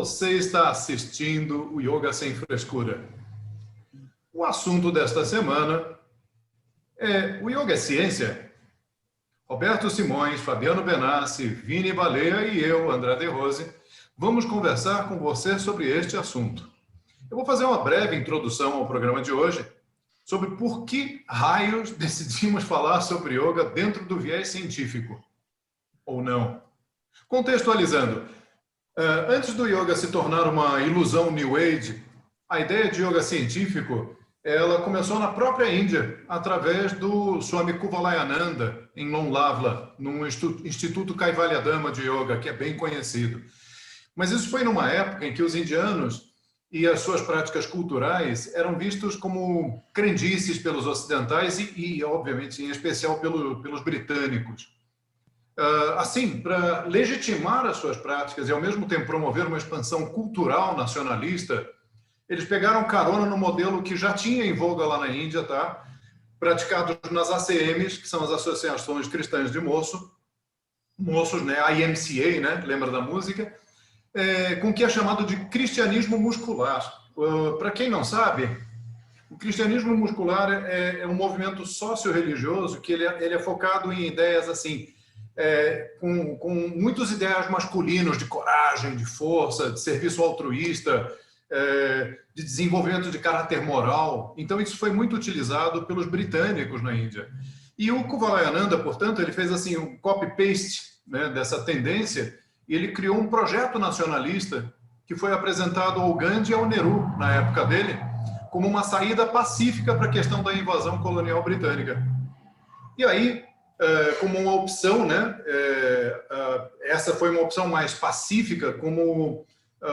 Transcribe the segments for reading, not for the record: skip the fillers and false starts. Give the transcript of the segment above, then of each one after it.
Você está assistindo o Yoga Sem Frescura. O assunto desta semana é: o yoga é ciência? Roberto Simões, Fabiano Benassi, Vini Baleia e eu, André De Rose, vamos conversar com você sobre este assunto. Eu vou fazer uma breve introdução ao programa de hoje sobre por que raios decidimos falar sobre yoga dentro do viés científico, ou não. Contextualizando, antes do yoga se tornar uma ilusão New Age, a ideia de yoga científico ela começou na própria Índia, através do Swami Kuvalayananda, em Lonlavla, num Instituto Kaivalyadama de Yoga, que é bem conhecido. Mas isso foi numa época em que os indianos e as suas práticas culturais eram vistos como crendices pelos ocidentais e obviamente, em especial pelos britânicos. Assim, para legitimar as suas práticas e, ao mesmo tempo, promover uma expansão cultural nacionalista, eles pegaram carona no modelo que já tinha em voga lá na Índia, tá? Praticado nas ACMs, que são as Associações Cristãs de Moços, né? IMCA, né? Lembra da música? Com o que é chamado de cristianismo muscular. Para quem não sabe, o cristianismo muscular é um movimento socio-religioso que ele é focado em ideias assim, com muitos ideais masculinos de coragem, de força, de serviço altruísta, de desenvolvimento de caráter moral. Então, isso foi muito utilizado pelos britânicos na Índia. E o Kuvalayananda, portanto, ele fez assim um copy-paste, né, dessa tendência, e ele criou um projeto nacionalista que foi apresentado ao Gandhi e ao Nehru, na época dele, como uma saída pacífica para a questão da invasão colonial britânica. E aí, como uma opção, né, essa foi uma opção mais pacífica, como,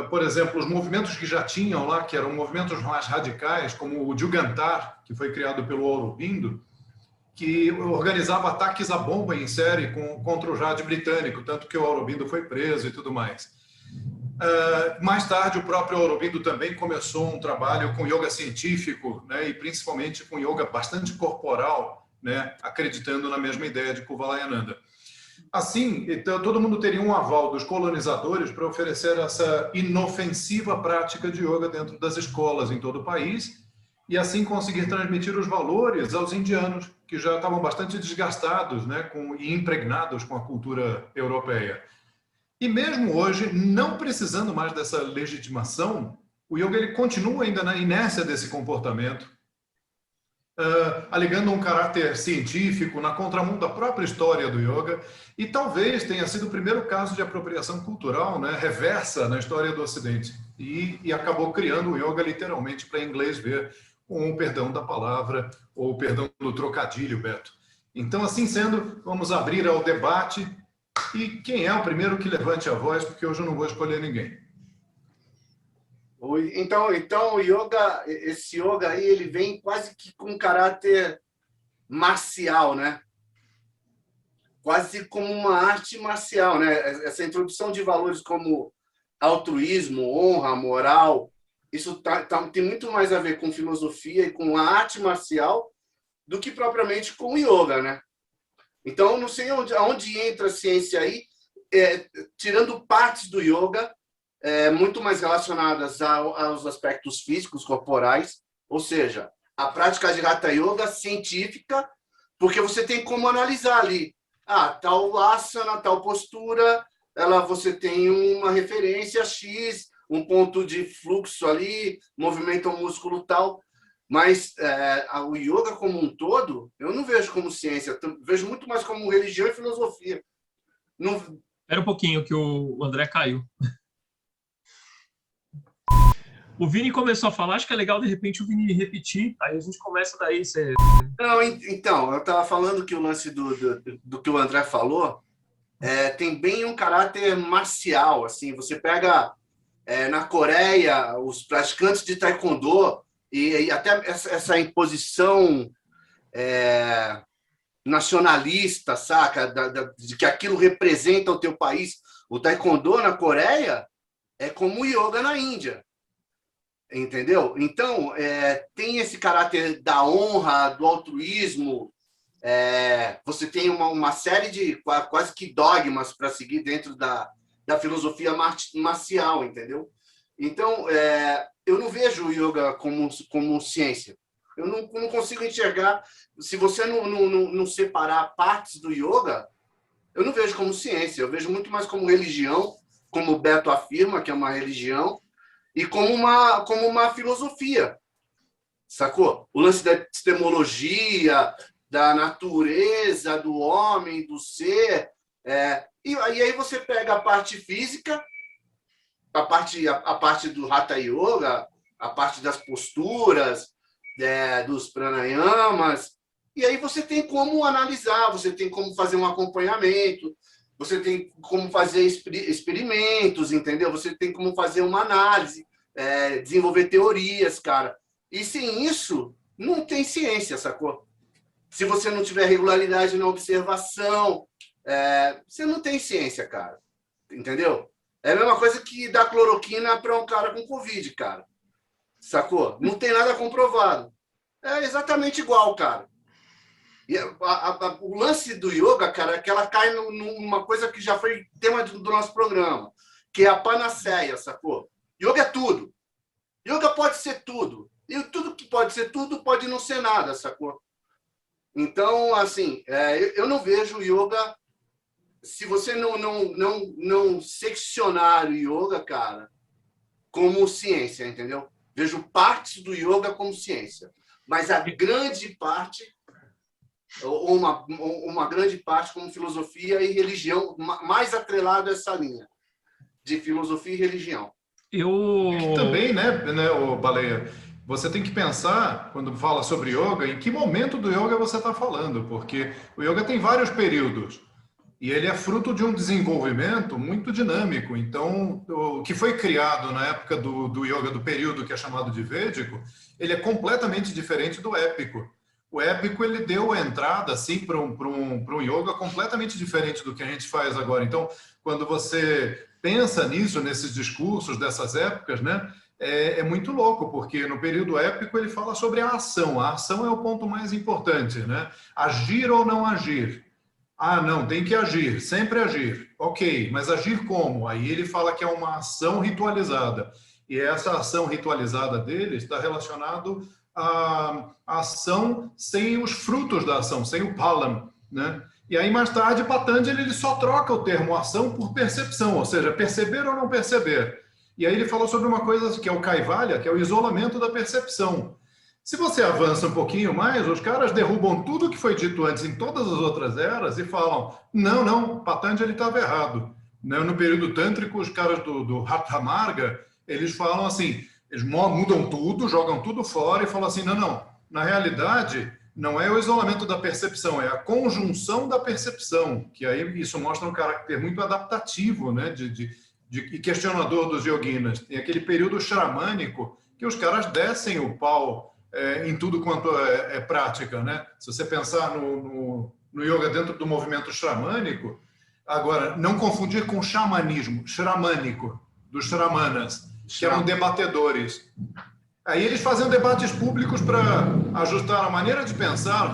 por exemplo, os movimentos que já tinham lá, que eram movimentos mais radicais, como o Jugantar, que foi criado pelo Aurobindo, que organizava ataques à bomba em série contra o Jade britânico, tanto que o Aurobindo foi preso e tudo mais. Mais tarde, o próprio Aurobindo também começou um trabalho com yoga científico, né, e principalmente com yoga bastante corporal, né, acreditando na mesma ideia de Kuvalayananda. Assim, então, todo mundo teria um aval dos colonizadores para oferecer essa inofensiva prática de yoga dentro das escolas em todo o país e assim conseguir transmitir os valores aos indianos, que já estavam bastante desgastados, né, e impregnados com a cultura europeia. E mesmo hoje, não precisando mais dessa legitimação, o yoga ele continua ainda na inércia desse comportamento, alegando um caráter científico na contramão da própria história do yoga, e talvez tenha sido o primeiro caso de apropriação cultural, né, reversa na história do Ocidente, e acabou criando o yoga literalmente para inglês ver, com o perdão da palavra, ou o perdão do trocadilho, Beto. Então, assim sendo, vamos abrir ao debate, e quem é o primeiro que levante a voz, porque hoje eu não vou escolher ninguém. Então o yoga, esse yoga aí, ele vem quase que com caráter marcial, né? Quase como uma arte marcial, né? Essa introdução de valores como altruísmo, honra, moral, isso tem muito mais a ver com filosofia e com a arte marcial do que propriamente com o yoga, né? Então, não sei onde entra a ciência aí, tirando partes do yoga, muito mais relacionadas aos aspectos físicos, corporais, ou seja, a prática de Hatha Yoga científica, porque você tem como analisar ali, tal asana, tal postura, você tem uma referência X, um ponto de fluxo ali, movimenta o músculo tal, mas o yoga como um todo, eu não vejo como ciência, eu vejo muito mais como religião e filosofia. Não... Espera um pouquinho que o André caiu. O Vini começou a falar, acho que é legal de repente o Vini repetir, aí a gente começa daí. Não, então, eu estava falando que o lance do que o André falou tem bem um caráter marcial, assim, você pega na Coreia os praticantes de taekwondo e até essa imposição nacionalista, saca, de que aquilo representa o teu país. O taekwondo na Coreia é como o yoga na Índia. Entendeu? Então, tem esse caráter da honra, do altruísmo. Você tem uma série de quase que dogmas para seguir dentro da filosofia marcial, entendeu? Então, eu não vejo o yoga como ciência. Eu não consigo enxergar. Se você não separar partes do yoga, eu não vejo como ciência. Eu vejo muito mais como religião, como o Beto afirma, que é uma religião, e como uma filosofia, sacou? O lance da epistemologia, da natureza, do homem, do ser. E aí você pega a parte física, a parte do Hatha Yoga, a parte das posturas, dos pranayamas, e aí você tem como analisar, você tem como fazer um acompanhamento, você tem como fazer experimentos, entendeu? Você tem como fazer uma análise, desenvolver teorias, cara. E sem isso, não tem ciência, sacou? Se você não tiver regularidade na observação, você não tem ciência, cara. Entendeu? É a mesma coisa que dar cloroquina para um cara com Covid, cara. Sacou? Não tem nada comprovado. É exatamente igual, cara. E o lance do yoga, cara, é que ela cai numa coisa que já foi tema do nosso programa, que é a panaceia, sacou? Yoga é tudo. Yoga pode ser tudo. E tudo que pode ser tudo pode não ser nada, sacou? Então, assim, eu não vejo yoga... Se você não seccionar o yoga, cara, como ciência, entendeu? Vejo partes do yoga como ciência, mas a grande parte, ou uma grande parte como filosofia e religião, mais atrelado a essa linha de filosofia e religião. Que também, né, ô Baleia, você tem que pensar, quando fala sobre yoga, em que momento do yoga você está falando, porque o yoga tem vários períodos. E ele é fruto de um desenvolvimento muito dinâmico. Então, o que foi criado na época do yoga, do período que é chamado de Védico, ele é completamente diferente do épico. O épico, ele deu a entrada assim, para um yoga completamente diferente do que a gente faz agora. Então, quando você pensa nisso, nesses discursos dessas épocas, né, é muito louco, porque no período épico ele fala sobre a ação. A ação é o ponto mais importante, né? Agir ou não agir. Ah, não, tem que agir, sempre agir. Ok, mas agir como? Aí ele fala que é uma ação ritualizada. E essa ação ritualizada dele está relacionado à ação sem os frutos da ação, sem o palam, né? E aí, mais tarde, Patanjali ele só troca o termo ação por percepção, ou seja, perceber ou não perceber. E aí ele falou sobre uma coisa que é o Kaivalya, que é o isolamento da percepção. Se você avança um pouquinho mais, os caras derrubam tudo que foi dito antes em todas as outras eras e falam, não, Patanjali estava errado. No período tântrico, os caras do Hatha Marga, eles falam assim, eles mudam tudo, jogam tudo fora e falam assim, não, na realidade, não é o isolamento da percepção, é a conjunção da percepção, que aí isso mostra um caráter muito adaptativo, né, de questionador dos yoginas. Tem aquele período xamânico que os caras descem o pau em tudo quanto é prática, né? Se você pensar no yoga dentro do movimento xamânico, agora, não confundir com xamanismo, xamânico, dos xamanas, que eram debatedores. Aí eles faziam debates públicos para ajustar a maneira de pensar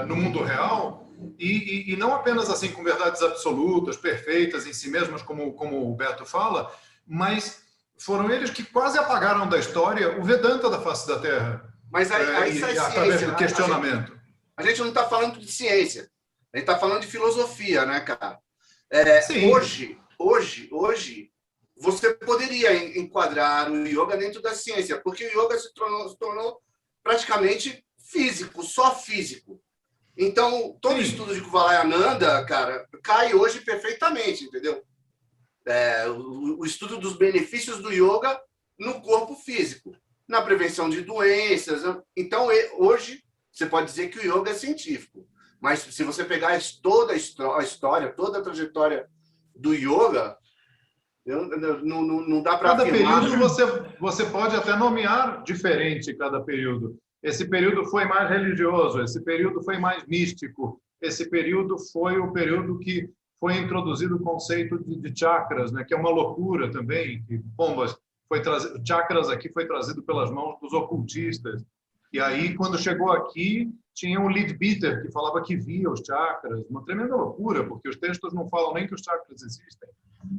no mundo real e não apenas assim com verdades absolutas, perfeitas em si mesmas, como o Beto fala, mas foram eles que quase apagaram da história o Vedanta da face da Terra. Mas aí sai através ciência, do questionamento. A gente não está falando de ciência, a gente está falando de filosofia, né, cara? Hoje, você poderia enquadrar o yoga dentro da ciência, porque o yoga se tornou praticamente físico, só físico. Então, todo estudo de Kuvalayananda, cara, cai hoje perfeitamente, entendeu? O estudo dos benefícios do yoga no corpo físico, na prevenção de doenças. Então, hoje, você pode dizer que o yoga é científico. Mas se você pegar toda a história, toda a trajetória do yoga, não dá para afirmar. Cada período você pode até nomear diferente cada período. Esse período foi mais religioso, esse período foi mais místico, esse período foi o período que foi introduzido o conceito de chakras, né, que é uma loucura também, que bombas chakras aqui foi trazido pelas mãos dos ocultistas. E aí, quando chegou aqui, tinha um Leadbeater que falava que via os chakras, uma tremenda loucura, porque os textos não falam nem que os chakras existem.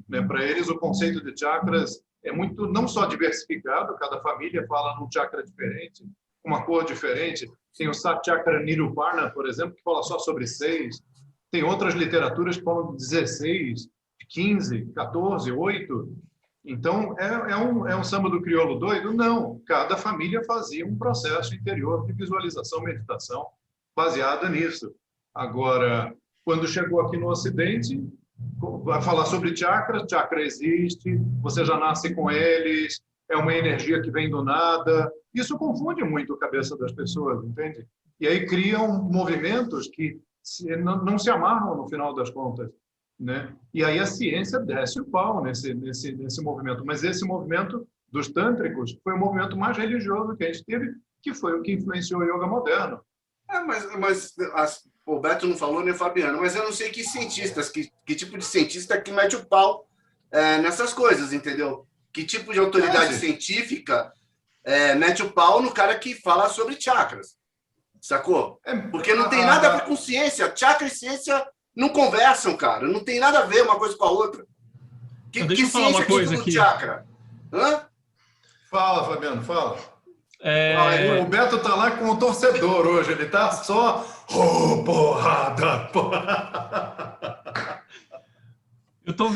Né? Para eles, o conceito de chakras é muito não só diversificado, cada família fala num chakra diferente, uma cor diferente. Tem o Satchakra Niruparna, por exemplo, que fala só sobre 6. Tem outras literaturas que falam de 16, 15, 14, 8. Então, é um samba do crioulo doido? Não. Cada família fazia um processo interior de visualização, meditação, baseada nisso. Agora, quando chegou aqui no Ocidente, vai falar sobre chakra, chakra existe, você já nasce com eles, é uma energia que vem do nada. Isso confunde muito a cabeça das pessoas, entende? E aí criam movimentos que não se amarram no final das contas, né? E aí a ciência desce o pau nesse movimento. Mas esse movimento dos tântricos foi o movimento mais religioso que a gente teve, que foi o que influenciou o yoga moderno. O Beto não falou, nem o Fabiano, mas eu não sei que cientistas, que tipo de cientista que mete o pau nessas coisas, entendeu? Que tipo de autoridade científica mete o pau no cara que fala sobre chakras, sacou? Porque não tem nada a ver com ciência. Chakra e ciência não conversam, cara. Não tem nada a ver uma coisa com a outra. Deixa eu falar uma coisa aqui. Chakra? Hã? Fala, Fabiano, fala. O Beto tá lá com o torcedor hoje, ele tá só porrada. Eu tô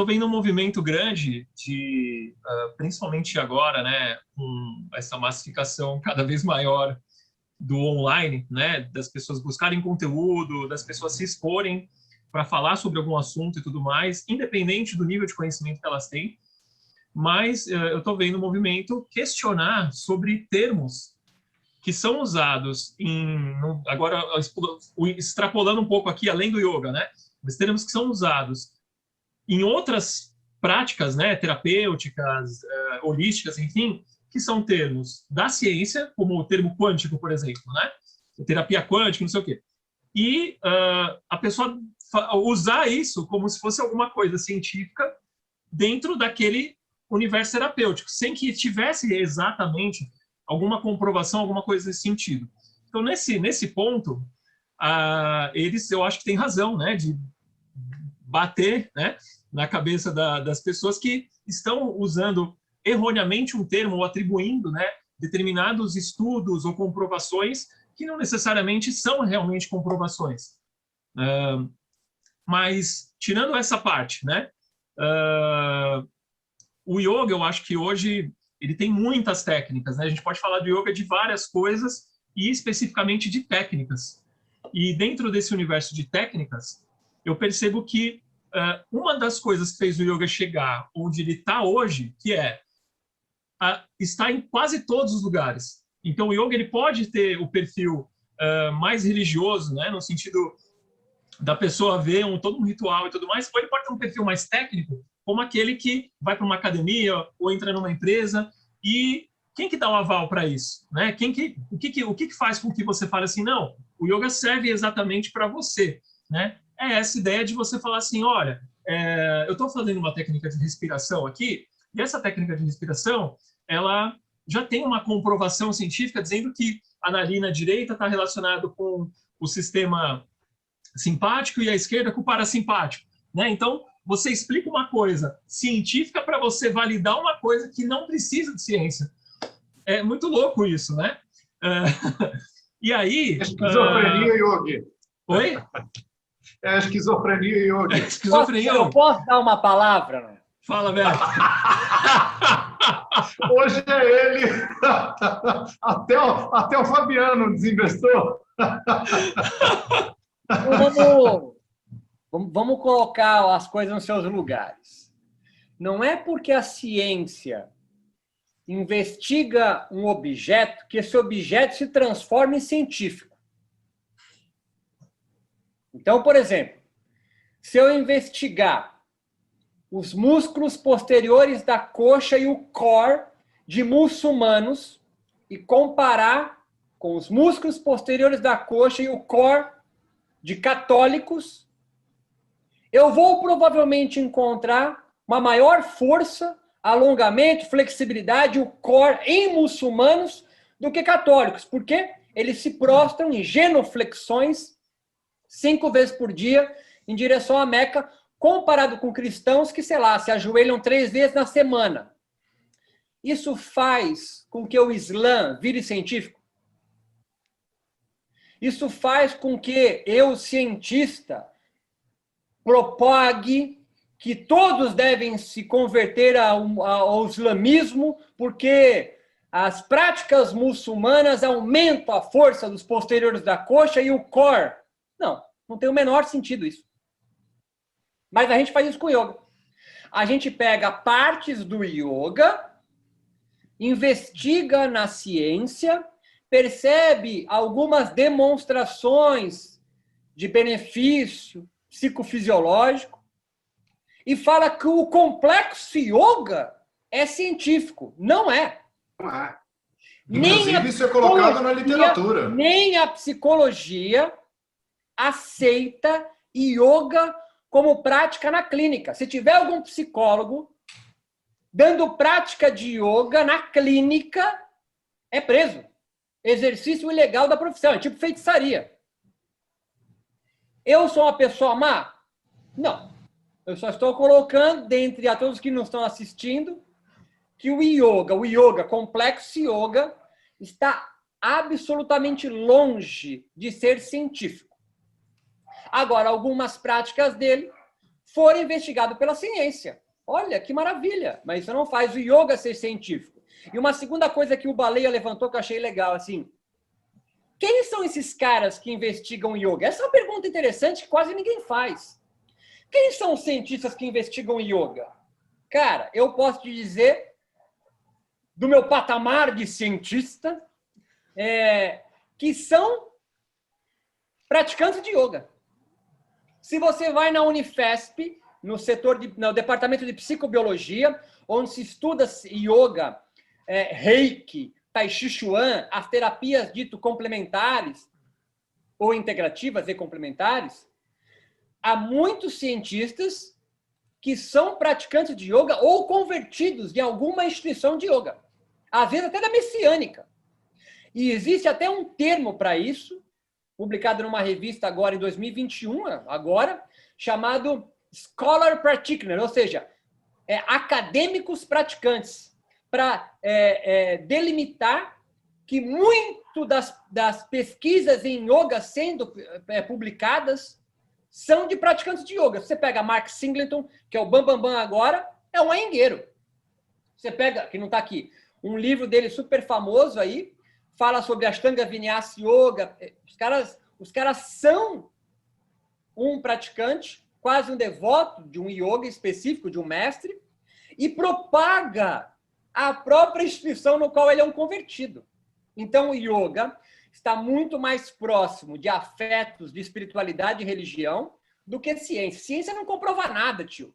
vendo um movimento grande de, principalmente agora, né, com essa massificação cada vez maior do online, né, das pessoas buscarem conteúdo, das pessoas se exporem para falar sobre algum assunto e tudo mais, independente do nível de conhecimento que elas têm. Mas eu estou vendo o movimento questionar sobre termos que são usados agora extrapolando um pouco aqui além do yoga, né? Os termos que são usados em outras práticas, né, terapêuticas, holísticas, enfim, que são termos da ciência, como o termo quântico, por exemplo, né? Terapia quântica, não sei o quê. E a pessoa usar isso como se fosse alguma coisa científica dentro daquele universo terapêutico, sem que tivesse exatamente alguma comprovação, alguma coisa nesse sentido. Então, nesse ponto, eu acho que tem razão, né, de bater, né, na cabeça das pessoas que estão usando erroneamente um termo ou atribuindo, né, determinados estudos ou comprovações que não necessariamente são realmente comprovações. Mas, tirando essa parte, né, o yoga, eu acho que hoje ele tem muitas técnicas, né? A gente pode falar do yoga de várias coisas e especificamente de técnicas. E dentro desse universo de técnicas, eu percebo que uma das coisas que fez o yoga chegar onde ele está hoje, que está em quase todos os lugares. Então, o yoga ele pode ter o perfil mais religioso, né? No sentido da pessoa ver todo um ritual e tudo mais, ou ele pode ter um perfil mais técnico, como aquele que vai para uma academia ou entra numa empresa. E quem que dá o aval para isso, né? O que faz com que você fale assim, não, o yoga serve exatamente para você, né? É essa ideia de você falar assim, olha, eu estou fazendo uma técnica de respiração aqui, e essa técnica de respiração, ela já tem uma comprovação científica dizendo que a narina direita está relacionado com o sistema simpático e a esquerda com o parasimpático, né? Então, você explica uma coisa científica para você validar uma coisa que não precisa de ciência. É muito louco isso, né? E aí... Esquizofrenia, Yogi. Oi? É esquizofrenia, Yogi. Esquizofrenia, eu posso dar uma palavra? Não? Fala, Beto. Hoje é ele. Até o Fabiano desinvestou. Vamos colocar as coisas nos seus lugares. Não é porque a ciência investiga um objeto que esse objeto se transforma em científico. Então, por exemplo, se eu investigar os músculos posteriores da coxa e o core de muçulmanos e comparar com os músculos posteriores da coxa e o core de católicos, eu vou provavelmente encontrar uma maior força, alongamento, flexibilidade, o core em muçulmanos do que católicos, porque eles se prostram em genuflexões 5 vezes por dia em direção à Meca, comparado com cristãos que, sei lá, se ajoelham 3 vezes na semana. Isso faz com que o Islã vire científico? Isso faz com que eu, cientista, propague que todos devem se converter ao islamismo porque as práticas muçulmanas aumentam a força dos posteriores da coxa e o core? Não, não tem o menor sentido isso. Mas a gente faz isso com o yoga. A gente pega partes do yoga, investiga na ciência, percebe algumas demonstrações de benefício psicofisiológico e fala que o complexo yoga é científico. Não é. Não é. Inclusive, isso é colocado na literatura. Nem a psicologia aceita yoga como prática na clínica. Se tiver algum psicólogo dando prática de yoga na clínica, é preso. Exercício ilegal da profissão, é tipo feitiçaria. Eu sou uma pessoa má? Não. Eu só estou colocando, dentre a todos que não estão assistindo, que o yoga, complexo yoga, está absolutamente longe de ser científico. Agora, algumas práticas dele foram investigadas pela ciência. Olha, que maravilha! Mas isso não faz o yoga ser científico. E uma segunda coisa que o Baleia levantou que eu achei legal, assim, quem são esses caras que investigam yoga? Essa é uma pergunta interessante que quase ninguém faz. Quem são os cientistas que investigam yoga? Cara, eu posso te dizer, do meu patamar de cientista, que são praticantes de yoga. Se você vai na Unifesp, no departamento de psicobiologia, onde se estuda yoga, reiki, tai chi chuan, as terapias dito complementares ou integrativas e complementares, há muitos cientistas que são praticantes de yoga ou convertidos de alguma instituição de yoga, às vezes até da messiânica. E existe até um termo para isso, publicado numa revista agora em 2021, chamado Scholar Practitioner, ou seja, acadêmicos praticantes, para delimitar que muito das pesquisas em yoga sendo publicadas são de praticantes de yoga. Você pega Mark Singleton, que é o bambambam agora, é um aengueiro. Você pega, que não está aqui, um livro dele super famoso aí, fala sobre Ashtanga Vinyasa Yoga. Os caras são um praticante, quase um devoto de um yoga específico, de um mestre, e propaga a própria instituição no qual ele é um convertido. Então, o yoga está muito mais próximo de afetos de espiritualidade e religião do que ciência. Ciência não comprova nada, tio.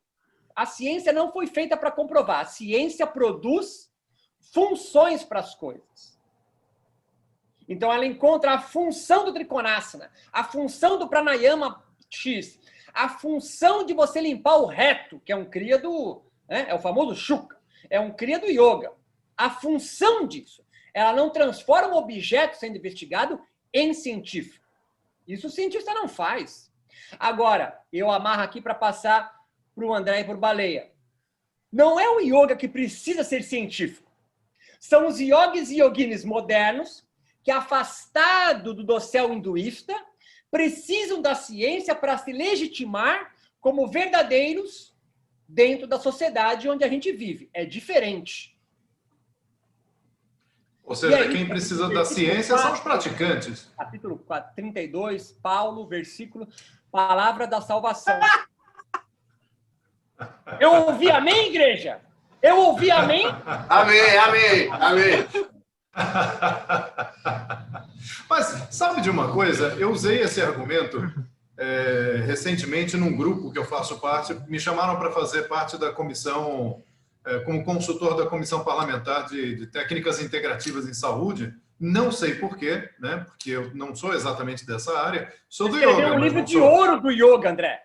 A ciência não foi feita para comprovar. A ciência produz funções para as coisas. Então, ela encontra a função do Trikonasana, a função do Pranayama X, a função de você limpar o reto, que é um cria do... é o famoso Shuka, é um cria do yoga. A função disso, ela não transforma o objeto sendo investigado em científico. Isso o cientista não faz. Agora, eu amarro aqui para passar para o André e para o Baleia. Não é o yoga que precisa ser científico. São os yogis e yoginis modernos que, afastado do dossel hinduísta, precisam da ciência para se legitimar como verdadeiros dentro da sociedade onde a gente vive. É diferente. Ou seja, quem precisa da ciência são os praticantes. Capítulo 4, 32, Paulo, versículo, palavra da salvação. Eu ouvi amém, igreja? Eu ouvi amém? Amém, amém, amém. Mas sabe de uma coisa? Eu usei esse argumento recentemente num grupo que eu faço parte. Me chamaram para fazer parte da comissão, como consultor da comissão parlamentar de técnicas integrativas em saúde. Não sei porquê, né? Porque eu não sou exatamente dessa área. Sou do yoga. Escreveu um livro de ouro do yoga, André.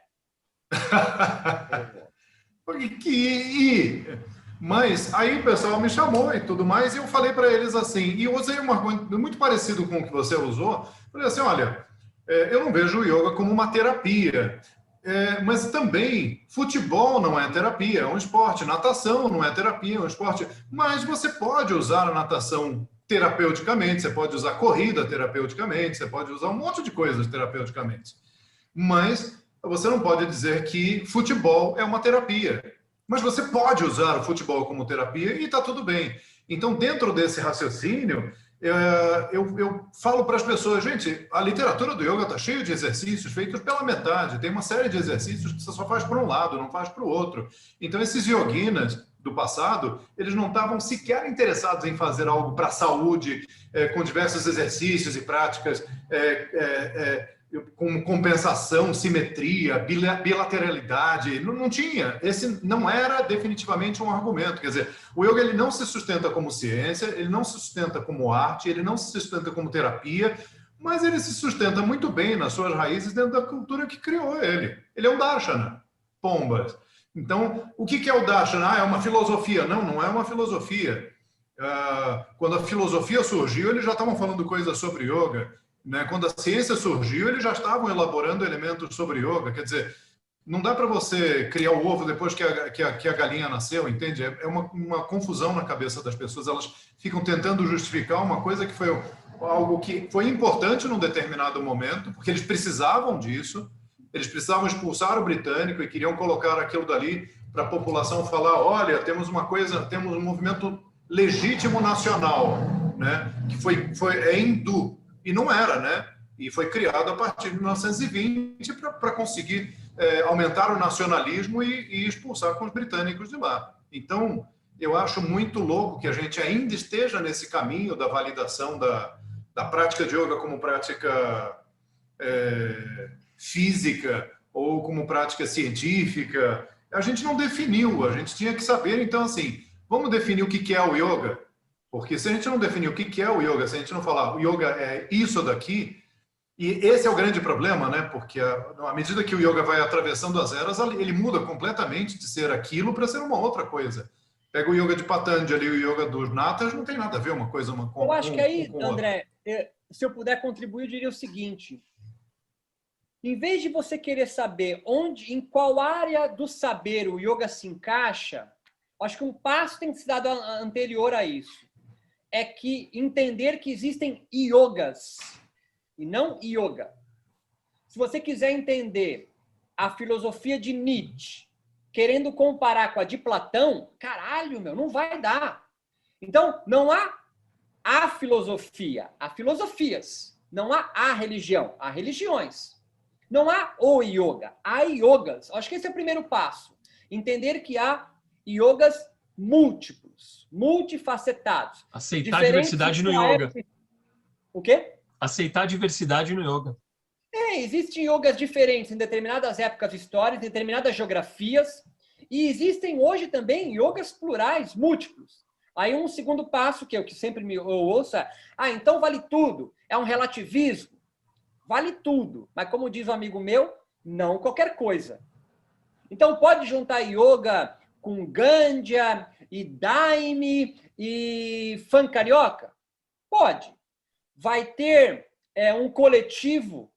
Mas aí o pessoal me chamou e tudo mais, e eu falei para eles assim, e eu usei um argumento muito parecido com o que você usou. Falei assim, olha, eu não vejo o yoga como uma terapia. Mas também, futebol não é terapia, é um esporte. Natação não é terapia, é um esporte. Mas você pode usar a natação terapeuticamente, você pode usar corrida terapeuticamente, você pode usar um monte de coisas terapeuticamente. Mas você não pode dizer que futebol é uma terapia. Mas você pode usar o futebol como terapia e está tudo bem. Então, dentro desse raciocínio, eu falo para as pessoas, gente, a literatura do yoga está cheia de exercícios feitos pela metade. Tem uma série de exercícios que você só faz para um lado, não faz para o outro. Então, esses yoginas do passado, eles não estavam sequer interessados em fazer algo para a saúde, com diversos exercícios e práticas, com compensação, simetria, bilateralidade. Não tinha. Esse não era definitivamente um argumento. Quer dizer, o yoga ele não se sustenta como ciência, ele não se sustenta como arte, ele não se sustenta como terapia, mas ele se sustenta muito bem nas suas raízes dentro da cultura que criou ele. Ele é um darshana, pombas. Então, o que é o darshana? É uma filosofia. Não, não é uma filosofia. Quando a filosofia surgiu, eles já estavam falando coisas sobre yoga. Né? Quando a ciência surgiu, eles já estavam elaborando elementos sobre yoga. Quer dizer, não dá para você criar o ovo depois que a galinha nasceu, entende? É uma confusão na cabeça das pessoas. Elas ficam tentando justificar uma coisa que foi algo que foi importante num determinado momento, porque eles precisavam disso. Eles precisavam expulsar o britânico e queriam colocar aquilo dali para a população falar, olha, temos uma coisa, temos um movimento legítimo nacional, né? Que é hindu. E não era, né? E foi criado a partir de 1920 para conseguir aumentar o nacionalismo e expulsar com os britânicos de lá. Então, eu acho muito louco que a gente ainda esteja nesse caminho da validação da prática de yoga como prática física ou como prática científica. A gente não definiu, a gente tinha que saber. Então, assim, vamos definir o que é o yoga? Porque se a gente não definir o que é o yoga, se a gente não falar o yoga é isso daqui, e esse é o grande problema, né? Porque à medida que o yoga vai atravessando as eras, ele muda completamente de ser aquilo para ser uma outra coisa. Pega o yoga de Patanjali e o yoga dos Natas, não tem nada a ver uma coisa com eu acho que aí, com André, se eu puder contribuir, eu diria o seguinte. Em vez de você querer saber em qual área do saber o yoga se encaixa, acho que um passo tem que ser dado anterior a isso. É que entender que existem yogas e não yoga. Se você quiser entender a filosofia de Nietzsche, querendo comparar com a de Platão, caralho, meu, não vai dar. Então, não há a filosofia, há filosofias. Não há a religião, há religiões. Não há o yoga, há yogas. Acho que esse é o primeiro passo. Entender que há yogas múltiplos, multifacetados. Aceitar a diversidade no yoga. O quê? Aceitar a diversidade no yoga. Existem yogas diferentes em determinadas épocas históricas, em determinadas geografias, e existem hoje também yogas plurais, múltiplos. Aí um segundo passo, que é o que sempre eu ouço, então vale tudo, é um relativismo. Vale tudo, mas como diz um amigo meu, não qualquer coisa. Então pode juntar yoga com Gandhya e Daime e funk carioca? Pode. Vai ter um coletivo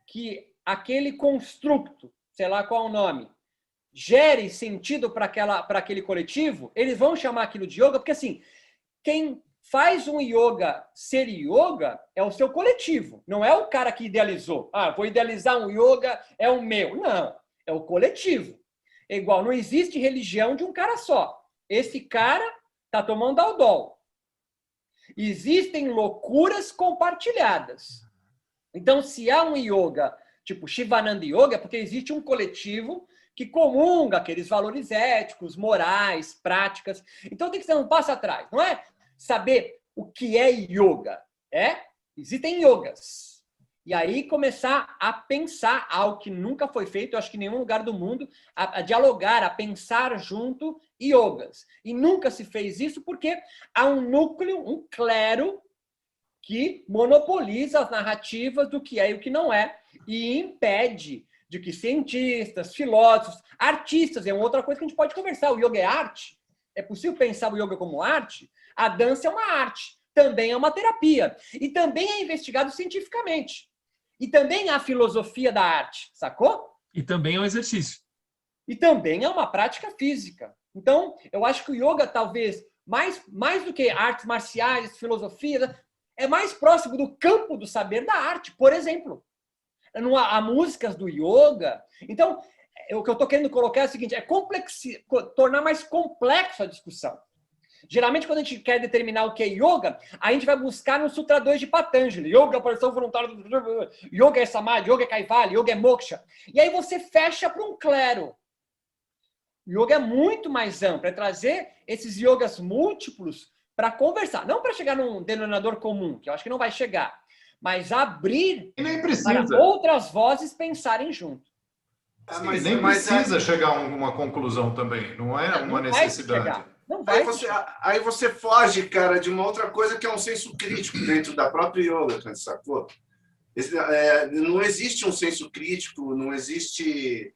que aquele construto, sei lá qual é o nome, gere sentido para aquele coletivo, eles vão chamar aquilo de yoga, porque assim, quem faz um yoga ser yoga é o seu coletivo, não é o cara que idealizou. Vou idealizar um yoga, é o meu. Não, é o coletivo. É igual, não existe religião de um cara só. Esse cara está tomando Aldol. Existem loucuras compartilhadas. Então, se há um yoga, tipo Shivananda Yoga, é porque existe um coletivo que comunga aqueles valores éticos, morais, práticas. Então, tem que ser um passo atrás. Não é saber o que é yoga. Existem yogas. E aí começar a pensar algo que nunca foi feito, eu acho que em nenhum lugar do mundo, a dialogar, a pensar junto yogas. E nunca se fez isso porque há um núcleo, um clero, que monopoliza as narrativas do que é e o que não é, e impede de que cientistas, filósofos, artistas, é uma outra coisa que a gente pode conversar. O yoga é arte? É possível pensar o yoga como arte? A dança é uma arte, também é uma terapia, e também é investigado cientificamente. E também há filosofia da arte, sacou? E também é um exercício. E também é uma prática física. Então, eu acho que o yoga, talvez, mais do que artes marciais, filosofia, é mais próximo do campo do saber da arte, por exemplo. Há músicas do yoga. Então, o que eu estou querendo colocar é o seguinte, tornar mais complexo a discussão. Geralmente, quando a gente quer determinar o que é yoga, a gente vai buscar no Sutra 2 de Patanjali. Yoga é a posição voluntária, yoga é samadhi, yoga é kaivalya, yoga é moksha. E aí você fecha para um clero. Yoga é muito mais amplo, é trazer esses yogas múltiplos para conversar. Não para chegar num denominador comum, que eu acho que não vai chegar, mas abrir E nem precisa. para outras vozes pensarem junto. Sim, nem precisa chegar a uma conclusão também. Não é uma necessidade. Não vai aí você foge, cara, de uma outra coisa que é um senso crítico dentro da própria yoga, cara, sacou? Não existe um senso crítico, não existe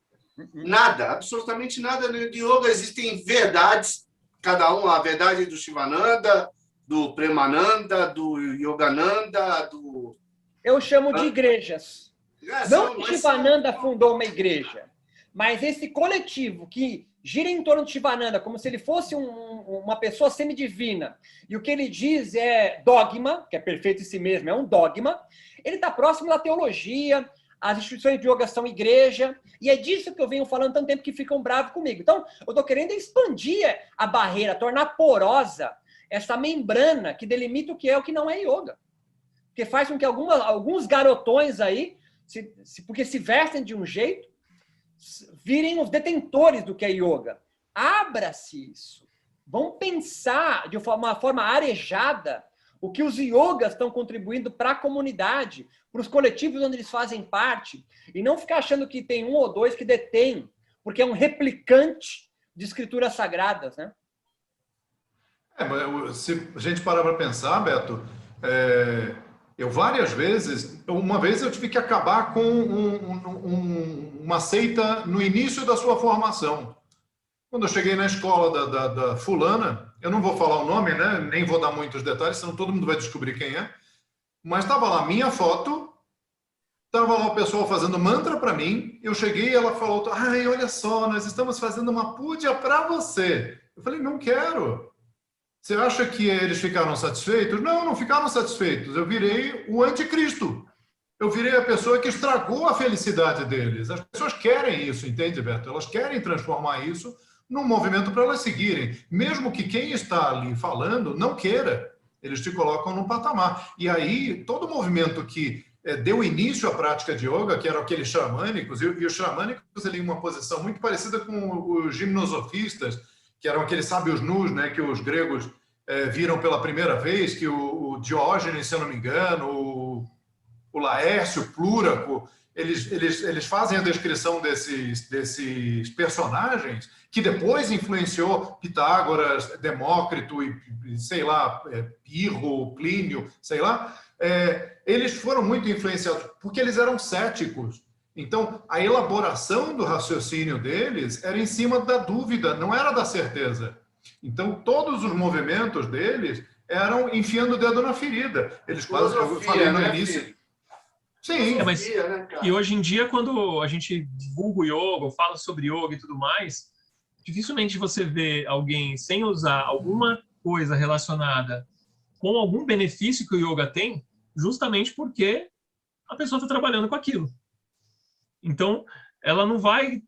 nada, absolutamente nada de yoga. Existem verdades, cada um, a verdade do Shivananda, do Premananda, do Yogananda, do... Eu chamo de igrejas. Não que Shivananda fundou uma igreja, mas esse coletivo que gira em torno de Shivananda, como se ele fosse uma pessoa semidivina, e o que ele diz é dogma, que é perfeito em si mesmo, é um dogma, ele está próximo da teologia, as instituições de yoga são igreja, e é disso que eu venho falando tanto tempo que ficam bravos comigo. Então, eu estou querendo expandir a barreira, tornar porosa essa membrana que delimita o que é e o que não é yoga. Porque faz com que alguns garotões aí, porque se vestem de um jeito, virem os detentores do que é yoga. Abra-se isso. Vamos pensar de uma forma arejada o que os yogas estão contribuindo para a comunidade, para os coletivos onde eles fazem parte, e não ficar achando que tem um ou dois que detêm, porque é um replicante de escrituras sagradas, né? Mas se a gente parar para pensar, Beto, eu várias vezes, uma vez eu tive que acabar com uma seita no início da sua formação. Quando eu cheguei na escola da fulana, eu não vou falar o nome, né? Nem vou dar muitos detalhes, senão todo mundo vai descobrir quem é. Mas estava lá minha foto, estava lá o pessoal fazendo mantra para mim. Eu cheguei e ela falou: ai, olha só, nós estamos fazendo uma puja para você. Eu falei: não quero. Você acha que eles ficaram satisfeitos? Não, não ficaram satisfeitos. Eu virei o anticristo. Eu virei a pessoa que estragou a felicidade deles. As pessoas querem isso, entende, Beto? Elas querem transformar isso num movimento para elas seguirem. Mesmo que quem está ali falando não queira, eles te colocam num patamar. E aí, todo movimento que deu início à prática de yoga, que eram aqueles xamânicos, e os xamânicos ali em uma posição muito parecida com os gimnosofistas, que eram aqueles sábios nus, né, que os gregos viram pela primeira vez, que o Diógenes, se eu não me engano, o Laércio, o Plúraco, eles fazem a descrição desses personagens que depois influenciou Pitágoras, Demócrito e sei lá, Pirro, Plínio, sei lá. Eles foram muito influenciados porque eles eram céticos. Então, a elaboração do raciocínio deles era em cima da dúvida, não era da certeza. Então, todos os movimentos deles eram enfiando o dedo na ferida. Eles quase, eu falei no início... Filho? Sim. Mas, e hoje em dia, quando a gente divulga o yoga, ou fala sobre yoga e tudo mais, dificilmente você vê alguém sem usar alguma coisa relacionada com algum benefício que o yoga tem, justamente porque a pessoa está trabalhando com aquilo. Então, ela não vai...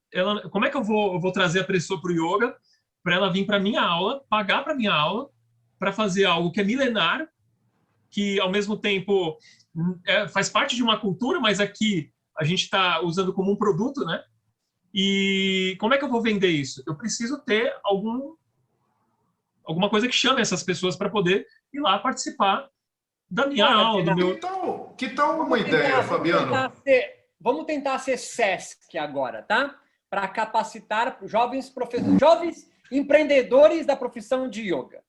como é que eu vou trazer a pessoa para o yoga para ela vir para a minha aula, pagar para a minha aula, para fazer algo que é milenar, que, ao mesmo tempo, faz parte de uma cultura, mas aqui a gente está usando como um produto, né? E como é que eu vou vender isso? Eu preciso ter alguma coisa que chame essas pessoas para poder ir lá participar da minha aula, do meu... Que tal uma ideia, Fabiano? Vamos tentar ser SESC agora, tá? Para capacitar jovens empreendedores da profissão de yoga.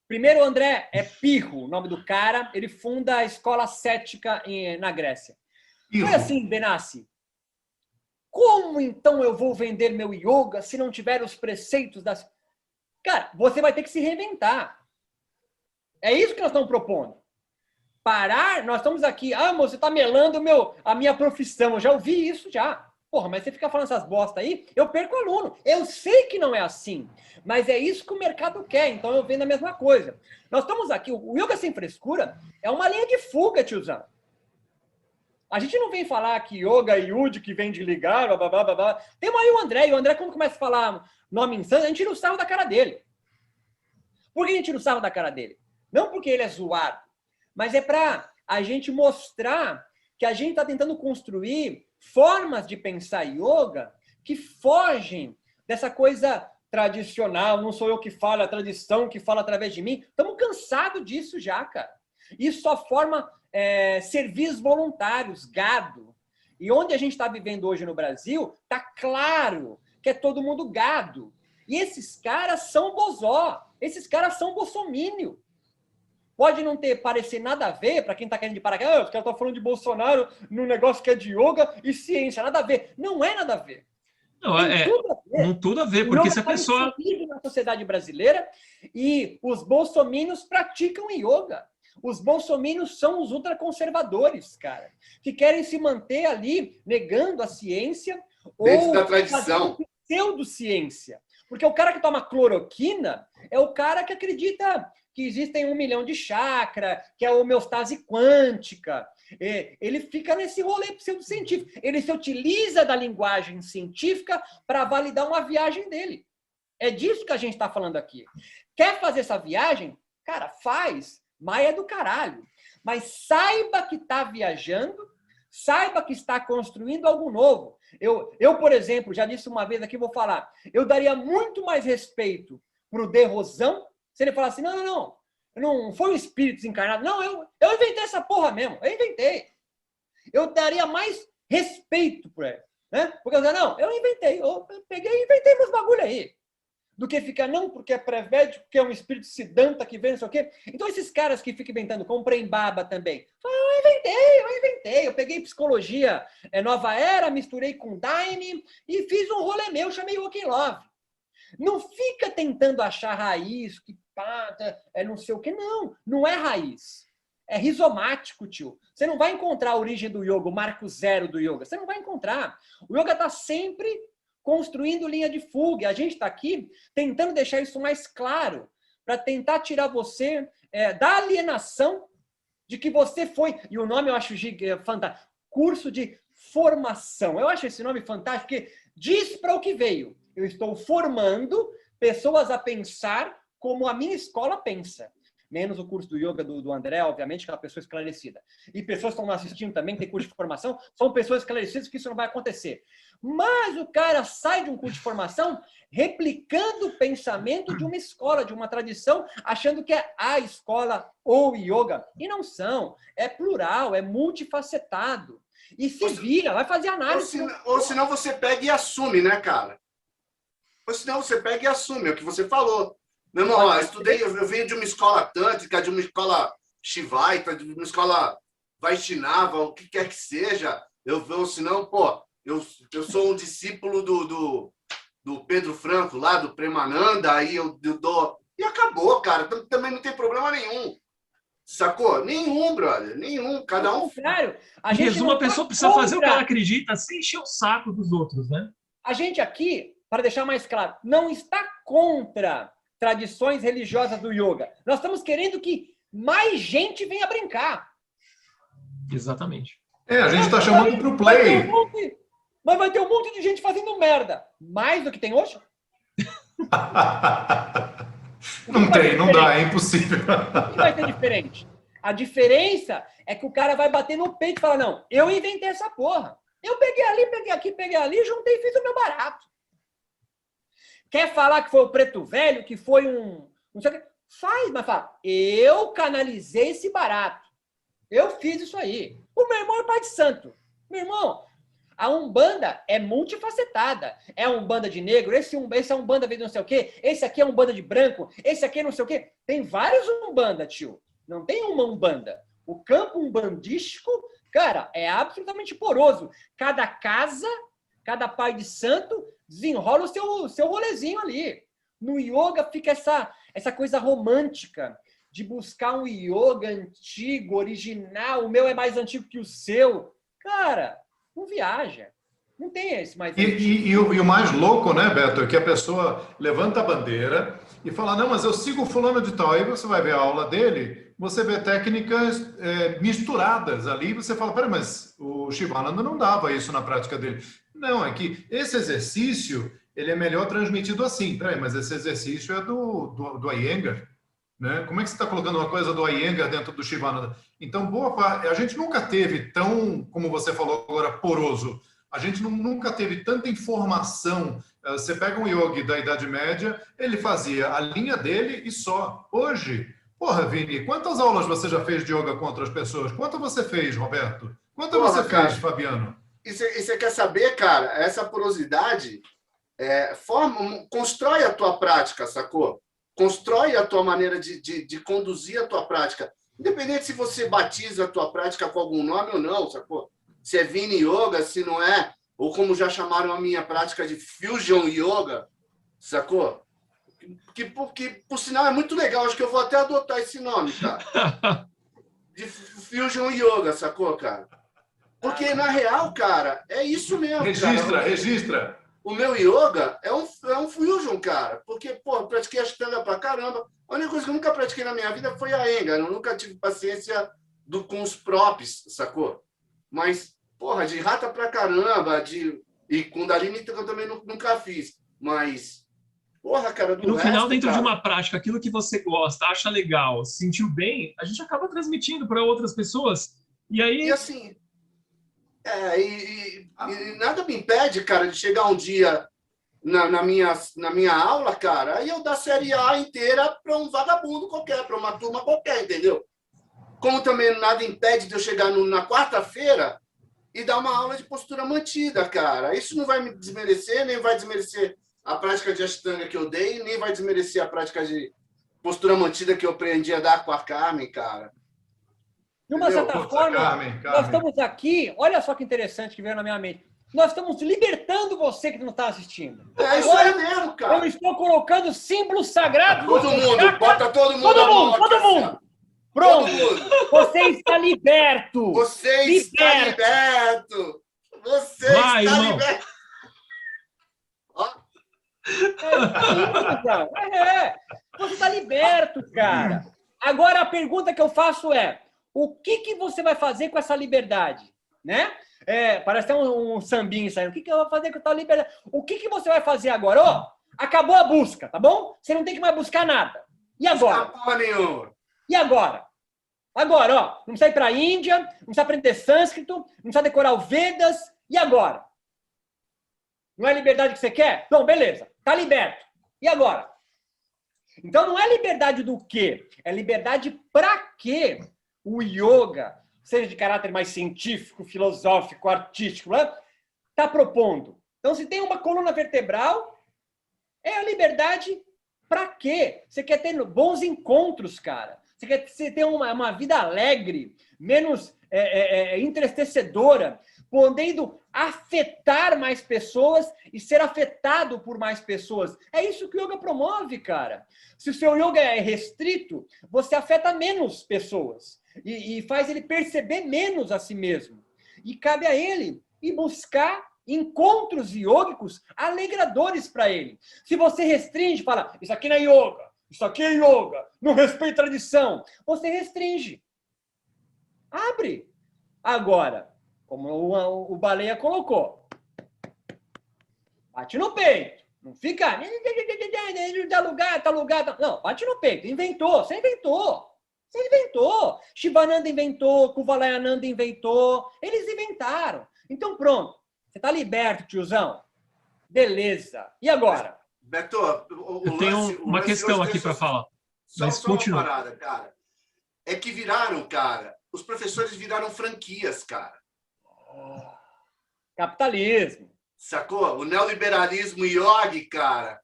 Primeiro, André, é Pirro, o nome do cara. Ele funda a escola cética na Grécia. Foi assim, Benassi. Como então eu vou vender meu yoga se não tiver os preceitos das... Cara, você vai ter que se reinventar. É isso que nós estamos propondo. Parar, nós estamos aqui, você está melando a minha profissão. Eu já ouvi isso já. Porra, mas você fica falando essas bosta aí, eu perco aluno. Eu sei que não é assim, mas é isso que o mercado quer, então eu vendo a mesma coisa. Nós estamos aqui, o Yoga Sem Frescura é uma linha de fuga, tiozão. A gente não vem falar que yoga e yud que vem de ligar, blá, blá, blá, blá. Tem aí o André, e o André, quando começa a falar nome insano, a gente tira o sarro da cara dele. Por que a gente tira o sarro da cara dele? Não porque ele é zoado, mas é para a gente mostrar que a gente está tentando construir formas de pensar yoga que fogem dessa coisa tradicional, não sou eu que falo, é a tradição que fala através de mim. Estamos cansados disso já, cara. Isso só forma serviços voluntários, gado. E onde a gente está vivendo hoje no Brasil, tá claro que é todo mundo gado. E esses caras são bozó, esses caras são bolsomínio. Pode não parecer nada a ver, para quem está querendo de paraquedas, os caras estão falando de Bolsonaro num negócio que é de yoga e ciência, nada a ver. Não é nada a ver. Não, tudo a ver, porque se a pessoa... na sociedade brasileira e os bolsomínios praticam yoga. Os bolsomínios são os ultraconservadores, cara, que querem se manter ali negando a ciência dentro ou da tradição. Pseudociência. Porque o cara que toma cloroquina é o cara que acredita que existem 1 milhão de chakra, que é a homeostase quântica. Ele fica nesse rolê pseudocientífico. Ele se utiliza da linguagem científica para validar uma viagem dele. É disso que a gente está falando aqui. Quer fazer essa viagem? Cara, faz. Mas é do caralho. Mas saiba que está viajando, saiba que está construindo algo novo. Eu, por exemplo, já disse uma vez aqui, vou falar, eu daria muito mais respeito para o De Rosão se ele falasse, não foi um espírito desencarnado. Não, eu inventei essa porra mesmo. Eu inventei. Eu daria mais respeito por ele. Né? Porque eu dizia, eu inventei. Eu peguei e inventei meus bagulho aí. Do que ficar, não, porque é pré-védico, porque é um espírito siddhanta que vem, não sei o quê. Então, esses caras que ficam inventando, como Prembaba também, eu inventei. Eu peguei psicologia Nova Era, misturei com Daime e fiz um rolê meu, chamei Walking Love. Não fica tentando achar raiz, que pá, é não sei o quê. Não é raiz. É rizomático, tio. Você não vai encontrar a origem do yoga, o marco zero do yoga. Você não vai encontrar. O yoga está sempre construindo linha de fuga. A gente está aqui tentando deixar isso mais claro, para tentar tirar você da alienação de que você foi, e o nome eu acho fantástico, curso de formação. Eu acho esse nome fantástico, porque diz para o que veio. Eu estou formando pessoas a pensar como a minha escola pensa. Menos o curso do yoga do André, obviamente, que é uma pessoa esclarecida. E pessoas que estão assistindo também, que tem curso de formação, são pessoas esclarecidas que isso não vai acontecer. Mas o cara sai de um curso de formação replicando o pensamento de uma escola, de uma tradição, achando que é a escola ou yoga. E não são. É plural, é multifacetado. E se vira, vai fazer análise. Ou senão você pega e assume, né, cara? Ou senão você pega e assume, é o que você falou. Meu irmão, eu venho de uma escola tântrica, de uma escola shivaita, de uma escola Vaishnava, o que quer que seja. Senão, eu sou um discípulo do Pedro Franco, lá do Premananda, aí eu dou... E acabou, cara. Também não tem problema nenhum. Sacou? Nenhum, brother. Nenhum. Cada um... Ao contrário. Em resumo, a pessoa precisa fazer o que ela acredita sem encher o saco dos outros, né? A gente aqui, para deixar mais claro, não está contra tradições religiosas do yoga. Nós estamos querendo que mais gente venha brincar. Exatamente. A gente está chamando para o play. Mas vai ter um monte de gente fazendo merda. Mais do que tem hoje? Não dá, é impossível. O que vai ser diferente? A diferença é que o cara vai bater no peito e falar, não, eu inventei essa porra. Eu peguei ali, peguei aqui, peguei ali, juntei e fiz o meu barato. Quer falar que foi o preto velho, que foi não sei o que? Faz, mas fala, eu canalizei esse barato. Eu fiz isso aí. O meu irmão é pai de santo. Meu irmão, a Umbanda é multifacetada. É a Umbanda de negro, esse é Umbanda de não sei o quê, esse aqui é Umbanda de branco, esse aqui é não sei o quê. Tem vários Umbanda, tio. Não tem uma Umbanda. O campo umbandístico, cara, é absolutamente poroso. Cada casa, cada pai de santo desenrola o seu rolezinho ali. No yoga fica essa coisa romântica de buscar um yoga antigo, original. O meu é mais antigo que o seu. Cara, não viaja. Não tem esse mais. E o mais louco, né, Beto, é que a pessoa levanta a bandeira e fala, não, mas eu sigo o fulano de tal. Aí você vai ver a aula dele, você vê técnicas misturadas ali, você fala, peraí, mas o Shivananda não dava isso na prática dele. Não, é que esse exercício, ele é melhor transmitido assim. Peraí, mas esse exercício é do Iyengar, né? Como é que você está colocando uma coisa do Iyengar dentro do Shivananda? Então, boa parte, a gente nunca teve tão, como você falou agora, poroso. A gente nunca teve tanta informação. Você pega um yogi da Idade Média, ele fazia a linha dele e só. Hoje, porra, Vini, quantas aulas você já fez de yoga com outras pessoas? Quantas você fez, Roberto? Quantas você fez, Fabiano? E você quer saber, cara, essa porosidade constrói a tua prática, sacou? Constrói a tua maneira de conduzir a tua prática. Independente se você batiza a tua prática com algum nome ou não, sacou? Se é Vini Yoga, se não é, ou como já chamaram a minha prática de Fusion Yoga, sacou? Porque por sinal, é muito legal. Acho que eu vou até adotar esse nome, cara. De Fusion Yoga, sacou, cara? Porque, na real, cara, é isso mesmo, cara. Registra. O meu yoga é um fusion, cara. Porque, pô, pratiquei Ashtanga pra caramba. A única coisa que eu nunca pratiquei na minha vida foi a Iyengar. Eu nunca tive paciência com os props, sacou? Mas, porra, de rata pra caramba, e Kundalini eu também nunca fiz. Mas, porra, cara, no final, dentro de uma prática, aquilo que você gosta, acha legal, se sentiu bem, a gente acaba transmitindo para outras pessoas. E aí... E assim... E nada me impede, cara, de chegar um dia na minha aula, cara, aí eu dar série A inteira para um vagabundo qualquer, para uma turma qualquer, entendeu? Como também nada impede de eu chegar na quarta-feira e dar uma aula de postura mantida, cara. Isso não vai me desmerecer, nem vai desmerecer a prática de Ashtanga que eu dei, nem vai desmerecer a prática de postura mantida que eu aprendi a dar com a Carmen, cara. De uma certa forma, Carmen. nós estamos aqui, olha só que interessante que veio na minha mente. Nós estamos libertando você que não está assistindo. Isso aí mesmo, cara. Eu estou colocando símbolos sagrados. Todo mundo, bota todo mundo. Todo mundo. Pronto. Você está liberto. Você está liberto. Você está liberto. Você está liberto, cara. Agora a pergunta que eu faço é: o que você vai fazer com essa liberdade? Né? Parece até um sambinho saindo. O que eu vou fazer com essa liberdade? O que você vai fazer agora? Ó, acabou a busca, tá bom? Você não tem que mais buscar nada. E agora? E agora? Agora, ó, não precisa ir para a Índia, não precisa aprender sânscrito, não precisa decorar o Vedas. E agora? Não é liberdade que você quer? Não, beleza. Tá liberto. E agora? Então não é liberdade do quê? É liberdade para quê? O yoga, seja de caráter mais científico, filosófico, artístico, está propondo. Então, se tem uma coluna vertebral, é a liberdade para quê? Você quer ter bons encontros, cara. Você quer ter uma vida alegre, menos entristecedora, podendo afetar mais pessoas e ser afetado por mais pessoas. É isso que o yoga promove, cara. Se o seu yoga é restrito, você afeta menos pessoas. E faz ele perceber menos a si mesmo. E cabe a ele ir buscar encontros iógicos alegradores para ele. Se você restringe, fala, isso aqui não é yoga, isso aqui é yoga, não respeita a tradição, você restringe. Abre. Agora, como o Baleia colocou, bate no peito. Não fica... Tá lugar. Não, bate no peito. Inventou. Você inventou. Shivananda inventou, Kuvalayananda inventou. Eles inventaram. Então, pronto. Você está liberto, tiozão. Beleza. E agora? Beto, eu tenho uma questão aqui para falar. Mas só uma parada, cara. É que viraram, cara. Os professores viraram franquias, cara. Capitalismo. Sacou? O neoliberalismo yogi, cara.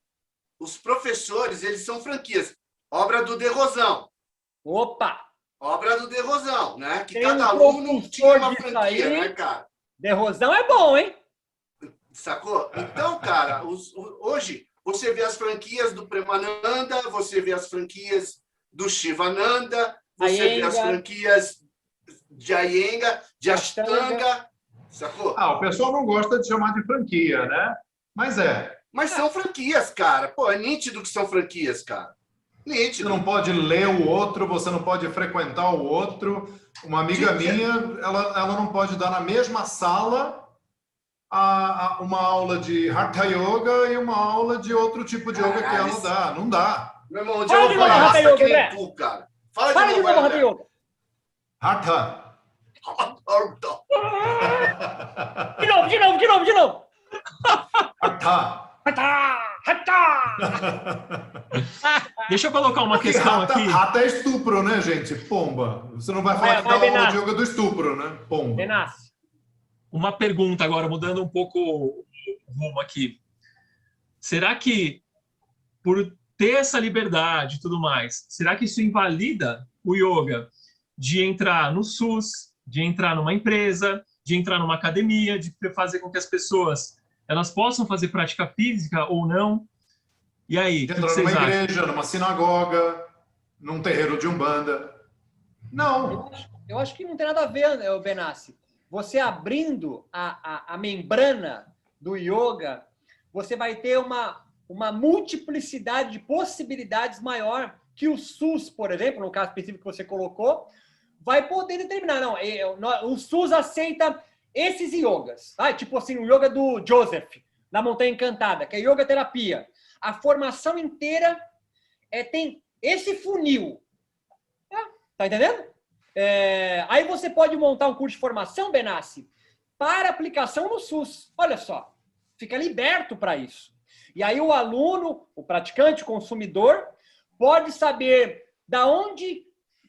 Os professores, eles são franquias. Obra do De Rosão. Opa! Obra do De Rosão, né? Que tem cada aluno tinha uma franquia, aí, né, cara? De Rosão é bom, hein? Sacou? Então, cara, hoje você vê as franquias do Premananda, você vê as franquias do Shivananda, você vê as franquias de Iyengar, de Ashtanga, Sacou? O pessoal não gosta de chamar de franquia, né? Mas Mas são franquias, cara. Pô, é nítido que são franquias, cara. Você Nítido. não pode ler o outro, você não pode frequentar o outro. Uma amiga minha, ela não pode dar na mesma sala uma aula de Hatha Yoga e uma aula de outro tipo de yoga que ela dá. Não dá. Meu irmão, onde Fala eu de vou novo, Hatha passar Yoga, que nem André. tu, cara. Fala de novo, Hatha Yoga. Hatha. De novo. Hatha. Deixa eu colocar uma Porque questão aqui. Rata é estupro, né, gente? Pomba. Você não vai falar que dá uma aula de yoga do estupro, né? Pomba. Benassi. Uma pergunta agora, mudando um pouco o rumo aqui. Será que, por ter essa liberdade e tudo mais, será que isso invalida o yoga de entrar no SUS, de entrar numa empresa, de entrar numa academia, de fazer com que as pessoas elas possam fazer prática física ou não? E aí, o que Entrar vocês numa acham? igreja, numa sinagoga, num terreiro de umbanda. Não. Eu acho que não tem nada a ver, Benassi. Você abrindo a membrana do yoga, você vai ter uma multiplicidade de possibilidades maior que o SUS, por exemplo, no caso específico que você colocou, vai poder determinar. Não, o SUS aceita esses yogas. Tipo assim, o yoga do Joseph, na Montanha Encantada, que é yoga terapia. A formação inteira tem esse funil. Tá entendendo? Aí você pode montar um curso de formação, Benassi, para aplicação no SUS. Olha só, fica liberto para isso. E aí o aluno, o praticante, o consumidor, pode saber da onde,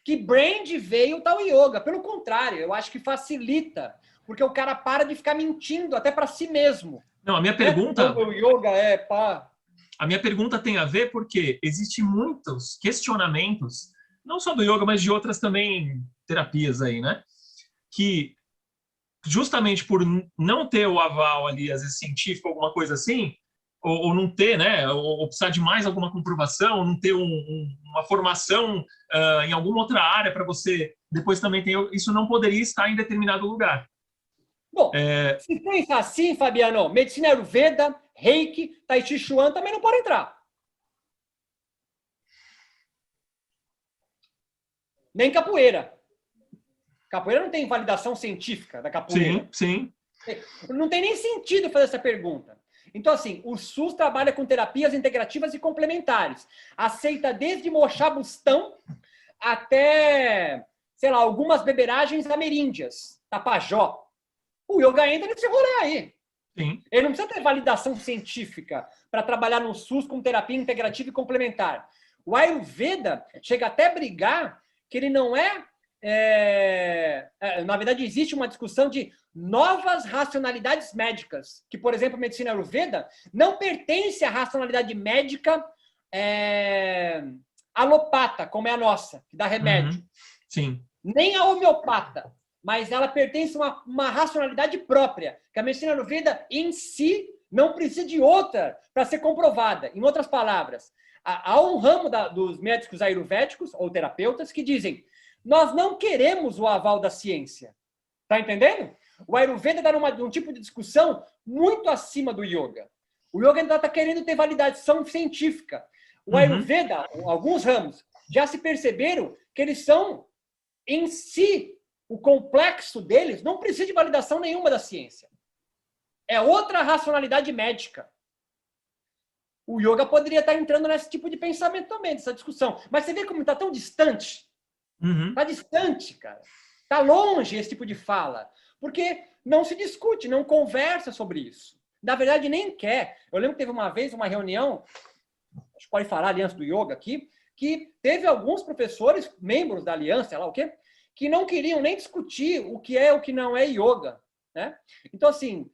que brand veio tal yoga. Pelo contrário, eu acho que facilita, porque o cara para de ficar mentindo até para si mesmo. Não, a minha pergunta... O yoga pá. A minha pergunta tem a ver porque existem muitos questionamentos, não só do yoga, mas de outras também terapias aí, né? Que justamente por não ter o aval ali, às vezes científico, alguma coisa assim, ou não ter, né? Ou precisar de mais alguma comprovação, não ter uma formação em alguma outra área para você depois também ter... Isso não poderia estar em determinado lugar. Bom, se pensa assim, Fabiano, medicina Ayurveda, Reiki, Tai Chi Chuan também não pode entrar. Nem capoeira. Capoeira não tem validação científica da capoeira. Sim. Não tem nem sentido fazer essa pergunta. Então, assim, o SUS trabalha com terapias integrativas e complementares. Aceita desde mochar bustão até, sei lá, algumas beberagens ameríndias, tapajó. O yoga entra nesse rolê aí. Sim. Ele não precisa ter validação científica para trabalhar no SUS com terapia integrativa e complementar. O Ayurveda chega até a brigar que ele não na verdade, existe uma discussão de novas racionalidades médicas, que, por exemplo, a medicina Ayurveda não pertence à racionalidade médica alopata, como é a nossa, que dá remédio. Sim. Nem a homeopata, mas ela pertence a uma racionalidade própria, que a medicina Ayurveda em si não precisa de outra para ser comprovada. Em outras palavras, há um ramo dos médicos ayurvédicos ou terapeutas que dizem: nós não queremos o aval da ciência. Tá entendendo? O Ayurveda está num tipo de discussão muito acima do yoga. O yoga ainda está querendo ter validação científica. O Ayurveda, alguns ramos, já se perceberam que eles são, em si, o complexo deles não precisa de validação nenhuma da ciência. É outra racionalidade médica. O yoga poderia estar entrando nesse tipo de pensamento também, dessa discussão. Mas você vê como está tão distante? Está distante, cara. Está longe esse tipo de fala. Porque não se discute, não conversa sobre isso. Na verdade, nem quer. Eu lembro que teve uma vez uma reunião, acho que pode falar Aliança do Yoga aqui, que teve alguns professores, membros da Aliança, sei lá o quê, que não queriam nem discutir o que é e o que não é yoga. Né? Então, assim,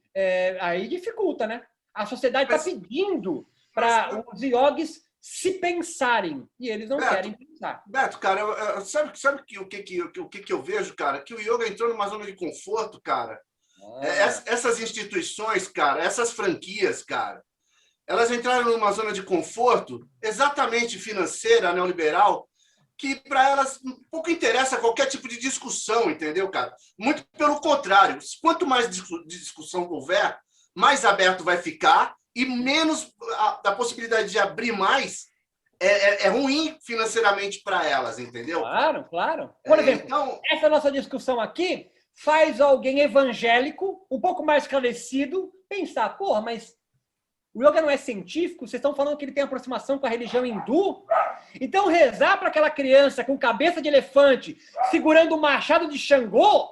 aí dificulta, né? A sociedade está pedindo para os yogis se pensarem, e eles não querem pensar. Beto, cara, sabe o que eu vejo, cara? Que o yoga entrou numa zona de conforto, cara. Essas instituições, cara, essas franquias, cara, elas entraram numa zona de conforto exatamente financeira, neoliberal, que para elas pouco interessa qualquer tipo de discussão, entendeu, cara? Muito pelo contrário. Quanto mais discussão houver, mais aberto vai ficar e menos a possibilidade de abrir mais é ruim financeiramente para elas, entendeu? Claro, claro. Por exemplo, então, essa nossa discussão aqui faz alguém evangélico, um pouco mais esclarecido, pensar, porra, mas o yoga não é científico? Vocês estão falando que ele tem aproximação com a religião hindu? Então rezar para aquela criança com cabeça de elefante segurando o machado de Xangô,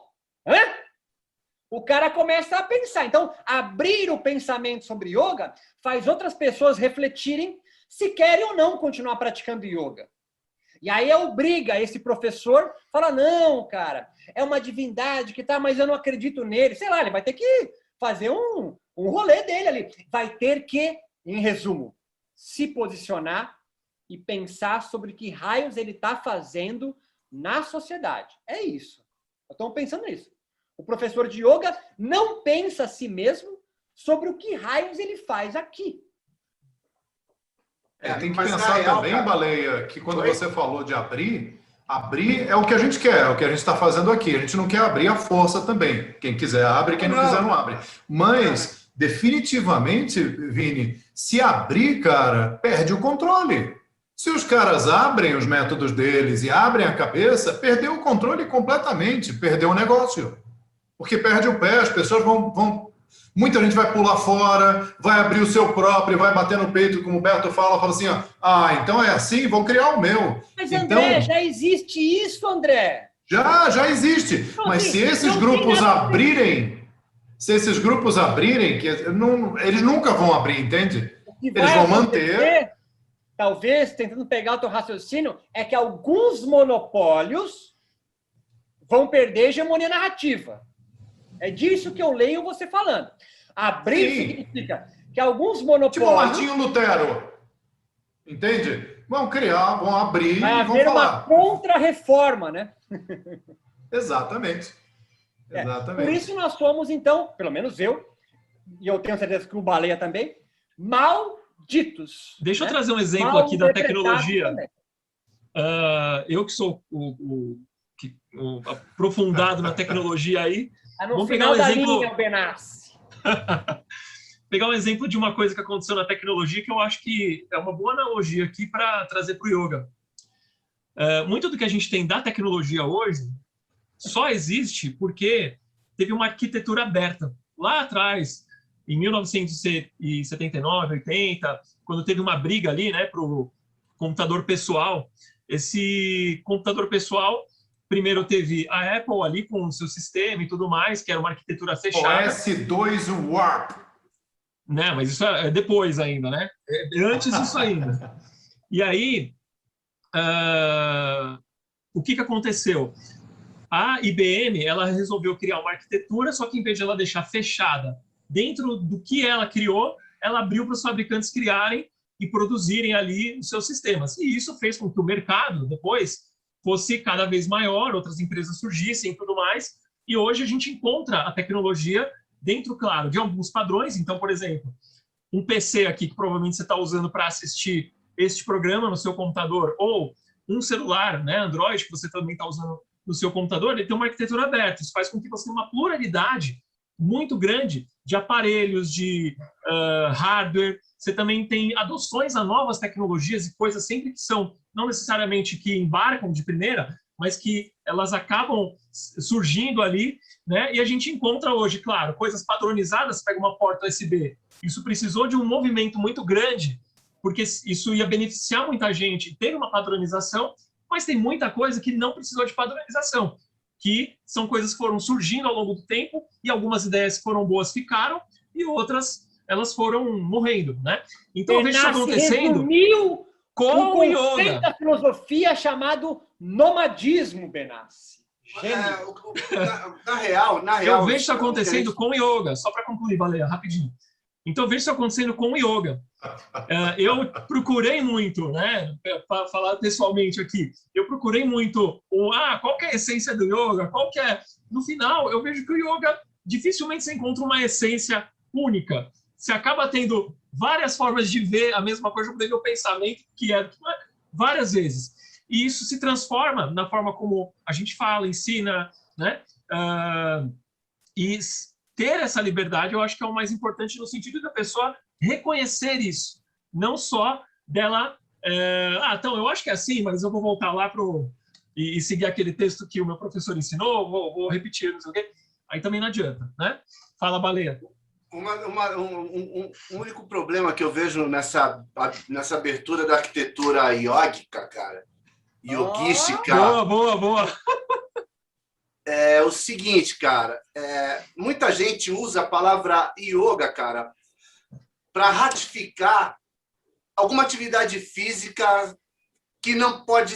o cara começa a pensar. Então, abrir o pensamento sobre yoga faz outras pessoas refletirem se querem ou não continuar praticando yoga. E aí obriga esse professor a falar, não, cara, é uma divindade que tá, mas eu não acredito nele. Sei lá, ele vai ter que fazer um rolê dele ali. Vai ter que, em resumo, se posicionar e pensar sobre que raios ele está fazendo na sociedade. É isso. Estamos pensando nisso. O professor de yoga não pensa a si mesmo sobre o que raios ele faz aqui. Tem que mas pensar real, também, cara, Baleia, que quando você falou de abrir é o que a gente quer, é o que a gente está fazendo aqui. A gente não quer abrir à força também. Quem quiser abre, quem não quiser não abre. Mas, definitivamente, Vini, se abrir, cara, perde o controle. Se os caras abrem os métodos deles e abrem a cabeça, perdeu o controle completamente, perdeu o negócio. Porque perde o pé, as pessoas vão muita gente vai pular fora, vai abrir o seu próprio, vai bater no peito, como o Beto fala assim, ó, então é assim, vou criar o meu. Mas, então, André, já existe isso, André. Já existe. Não, mas se esses grupos abrirem, que eles nunca vão abrir, entende? Eles vão manter. Talvez, tentando pegar o teu raciocínio, é que alguns monopólios vão perder hegemonia narrativa. É disso que eu leio você falando. Abrir significa que alguns monopólios... Tipo Martinho Lutero. Entende? Vão criar, vão abrir vai e vão haver falar. uma contra-reforma, né? Exatamente. Exatamente. Por isso nós somos, então, pelo menos eu, e eu tenho certeza que o Baleia também, malditos. Deixa eu né? trazer um exemplo aqui da tecnologia. Eu que sou o aprofundado na tecnologia aí, vamos pegar um exemplo. Linha, Benassi. Pegar um exemplo de uma coisa que aconteceu na tecnologia que eu acho que é uma boa analogia aqui para trazer para o yoga. Muito do que a gente tem da tecnologia hoje só existe porque teve uma arquitetura aberta. Lá atrás, em 1979, 80, quando teve uma briga ali, né, para o computador pessoal, esse computador pessoal, primeiro teve a Apple ali com o seu sistema e tudo mais, que era uma arquitetura fechada. OS2 Warp. Né, mas isso é depois ainda, né? Antes disso ainda. E aí, o que aconteceu? A IBM, ela resolveu criar uma arquitetura, só que em vez de ela deixar fechada dentro do que ela criou, ela abriu para os fabricantes criarem e produzirem ali os seus sistemas. E isso fez com que o mercado, depois, fosse cada vez maior, outras empresas surgissem e tudo mais. E hoje a gente encontra a tecnologia dentro, claro, de alguns padrões. Então, por exemplo, um PC aqui que provavelmente você está usando para assistir este programa no seu computador, ou um celular, né, Android, que você também está usando no seu computador, ele tem uma arquitetura aberta. Isso faz com que você tenha uma pluralidade muito grande de aparelhos, de hardware. Você também tem adoções a novas tecnologias e coisas sempre que são, não necessariamente que embarcam de primeira, mas que elas acabam surgindo ali, né? E a gente encontra hoje, claro, coisas padronizadas. Pega uma porta USB. Isso precisou de um movimento muito grande, porque isso ia beneficiar muita gente ter uma padronização, mas tem muita coisa que não precisou de padronização, que são coisas que foram surgindo ao longo do tempo, e algumas ideias que foram boas ficaram, e outras elas foram morrendo, né? Então, veja isso acontecendo com o yoga. Da filosofia chamado nomadismo, Benassi. Na real, eu vejo isso acontecendo com o yoga, só para concluir, Baleia, rapidinho. Então, vejo isso acontecendo com o yoga. Eu procurei muito, né, para falar pessoalmente aqui, eu procurei muito qual que é a essência do yoga, qual que é... No final, eu vejo que o yoga, dificilmente você encontra uma essência única. Você acaba tendo várias formas de ver a mesma coisa, por exemplo, o pensamento, que é várias vezes. e isso se transforma na forma como a gente fala, ensina, né? E ter essa liberdade, eu acho que é o mais importante no sentido da pessoa reconhecer isso, não só dela, então eu acho que é assim, mas eu vou voltar lá e seguir aquele texto que o meu professor ensinou, vou repetir, não sei o quê. Aí também não adianta, né? Fala, Baleia. Um único problema que eu vejo nessa abertura da arquitetura yógica, cara, yogística, Boa. é o seguinte, cara, muita gente usa a palavra yoga, cara, para ratificar alguma atividade física que não pode,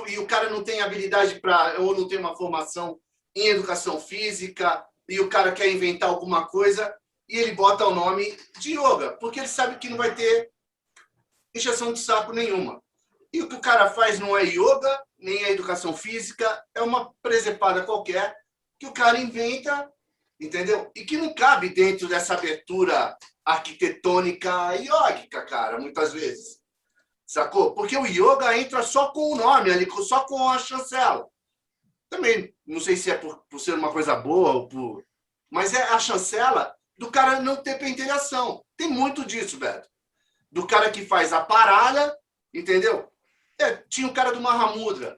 e o cara não tem habilidade para, ou não tem uma formação em educação física, e o cara quer inventar alguma coisa, e ele bota o nome de yoga, porque ele sabe que não vai ter injeção de saco nenhuma. E o que o cara faz não é yoga, nem é educação física, é uma presepada qualquer que o cara inventa, entendeu? E que não cabe dentro dessa abertura arquitetônica yógica, cara, muitas vezes. Sacou? Porque o yoga entra só com o nome ali, só com a chancela. Também, não sei se é por ser uma coisa boa ou por... Mas é a chancela do cara não ter pentelhação. Tem muito disso, Beto. Do cara que faz a paralha, entendeu? Tinha o cara do Mahamudra.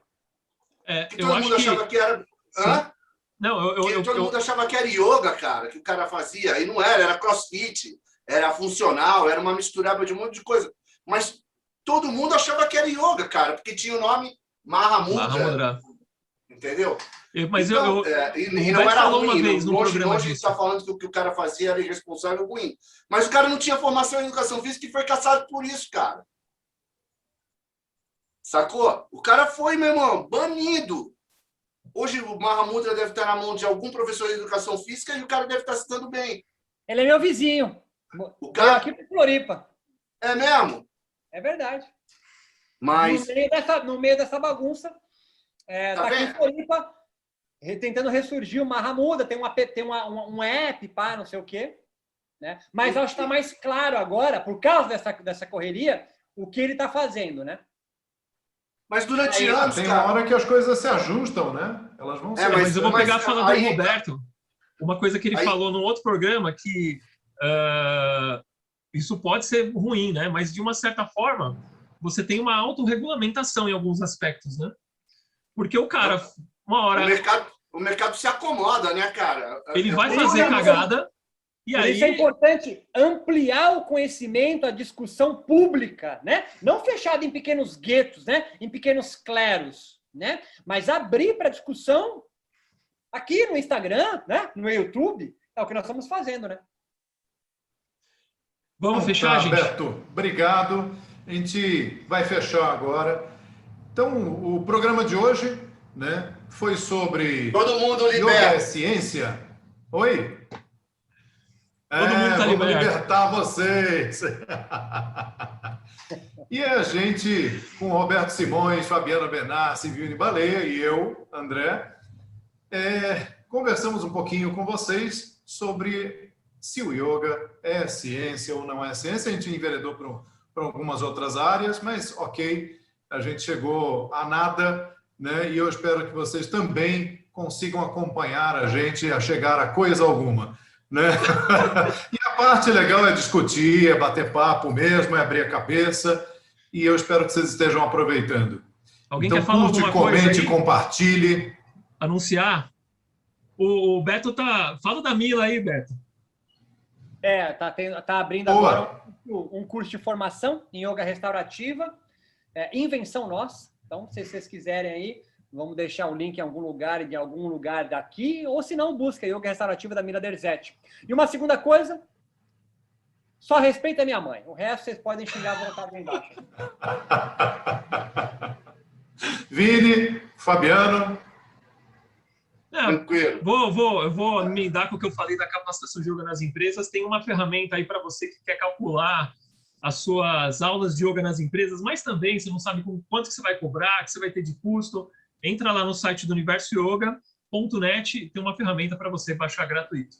Que todo mundo achava que era... Hã? Não, todo mundo achava que era yoga, cara, que o cara fazia. E não era crossfit, era funcional, era uma misturada de um monte de coisa. Mas todo mundo achava que era yoga, cara, porque tinha o nome Mahamudra. Entendeu? Mas então, e não era ruim. Longe de estar falando que o que o cara fazia era irresponsável ou ruim. Mas o cara não tinha formação em educação física e foi caçado por isso, cara. Sacou? O cara foi, meu irmão, banido. Hoje o Mahamudra deve estar na mão de algum professor de educação física e o cara deve estar se dando bem. Ele é meu vizinho. O cara... aqui em Floripa. É mesmo? É verdade. Mas... No meio dessa bagunça, tá aqui em Floripa, tentando ressurgir o Mahamudra, tem um app, não sei o quê. Né? Mas acho que está mais claro agora, por causa dessa correria, o que ele está fazendo, né? Mas durante anos, tem uma hora que as coisas se ajustam, né? Elas vão ser. Mas eu vou pegar a fala do Roberto. Uma coisa que ele falou num outro programa, que isso pode ser ruim, né? Mas, de uma certa forma, você tem uma autorregulamentação em alguns aspectos, né? Porque o cara, uma hora... O mercado se acomoda, né, cara? Ele vai fazer cagada... E por aí... isso é importante ampliar o conhecimento, a discussão pública, né? Não fechado em pequenos guetos, né? Em pequenos cleros, né? Mas abrir para discussão aqui no Instagram, né? No YouTube, é o que nós estamos fazendo, né? Vamos fechar, gente? Beto, obrigado. A gente vai fechar agora. Então, o programa de hoje, né, foi sobre... Todo mundo Yoga libera. é ciência. Oi? Todo mundo tá vamos liberto. libertar vocês. E a gente, com Roberto Simões, Fabiana Benassi, Viune Baleia e eu, André, conversamos um pouquinho com vocês sobre se o yoga é ciência ou não é ciência. A gente enveredou para algumas outras áreas, mas ok, a gente chegou a nada, né? E eu espero que vocês também consigam acompanhar a gente a chegar a coisa alguma. Né? E a parte legal é discutir, é bater papo mesmo, é abrir a cabeça, e eu espero que vocês estejam aproveitando. Alguém então, quer falar curte, alguma coisa comente, aí? Compartilhe. Anunciar? O Beto tá... Fala da Mila aí, Beto. Tá abrindo agora um curso de formação em yoga restaurativa, Invenção Nossa. Então, se vocês quiserem aí, vamos deixar o link em algum lugar daqui, ou se não, busca Yoga Restaurativa da Mila Derzete. E uma segunda coisa, só respeita a minha mãe. O resto vocês podem xingar à vontade lá embaixo. Vini, Fabiano. Tranquilo. Eu vou emendar com o que eu falei da capacitação de yoga nas empresas. Tem uma ferramenta aí para você que quer calcular as suas aulas de yoga nas empresas, mas também você não sabe quanto que você vai cobrar, que você vai ter de custo. Entra lá no site do universoyoga.net, tem uma ferramenta para você baixar gratuito.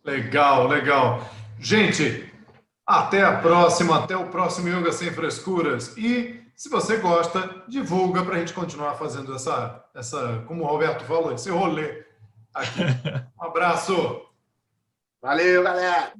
Legal, legal. Gente, até a próxima, até o próximo Yoga Sem Frescuras. E se você gosta, divulga para a gente continuar fazendo como o Roberto falou, esse rolê aqui. Um abraço! Valeu, galera!